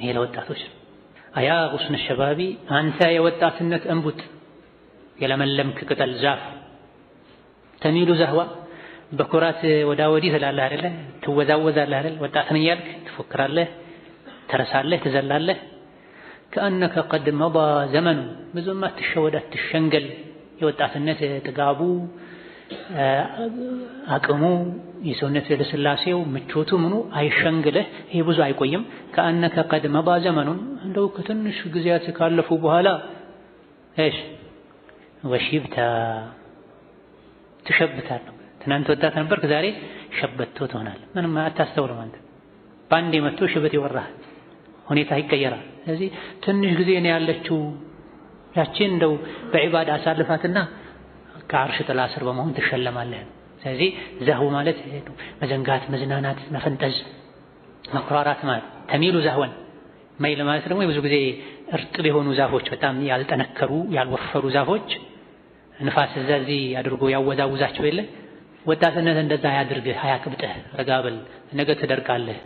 ይሄ ለወጣቶች አያ ጉስነ ሸባቢ አንተ የወጣትነት እንቡጥ የለመለምክ ቅጠል ዛፍ ተሚሉ ዘህዋ በኩራት ወዳ ወዲህ ትላለህ አይደለ? ትወዛወዛለህ አይደል? ወጣትን እያልክ ትፎክራለህ፣ ተረሳለህ፣ ትዘላለህ። ከአነከ ቀድ መዳ ዘመኑ ብዙም አትሸወድ፣ አትሸንገል። የወጣትነት ጥጋቡ፣ አቅሙ፣ የሰውነት ልስላሴው፣ ምቾቱ ምኑ አይሸንግልህ። ይሄ ብዙ አይቆይም። ከአነከ ቀድ መዳ ዘመኑን እንደው ከትንሽ ጊዜያት ካለፉ በኋላ እሺ ወሺብታ ትሸብታለህ። ትናንት ወጣት ነበርክ፣ ዛሬ ሸበቶ ትሆናለህ። ምንም አታስተውልም አንተ። በአንዴ መጥቶ ሽበት ይወራሃል፣ ሁኔታ ይቀየራል። ስለዚህ ትንሽ ጊዜ ነው ያለችው፣ ያቺን እንደው በዒባዳ አሳልፋትና ከአርሽ ጥላ ስር በመሆን ትሸለማለህ። ስለዚህ ዘህው ማለት መዘንጋት፣ መዝናናት፣ መፈንጠዝ፣ መኩራራት ማለት ተሚሉ ዘህወን። መይል ማለት ደግሞ ብዙ ጊዜ እርጥብ የሆኑ ዛፎች፣ በጣም ያልጠነከሩ ያልወፈሩ ዛፎች ንፋስ እዚህ አድርጎ ያወዛውዛቸው የለ። ወጣትነት እንደዛ ያድርግህ፣ አያቅብጥህ፣ ረጋ በል፣ ነገ ትደርቃለህ።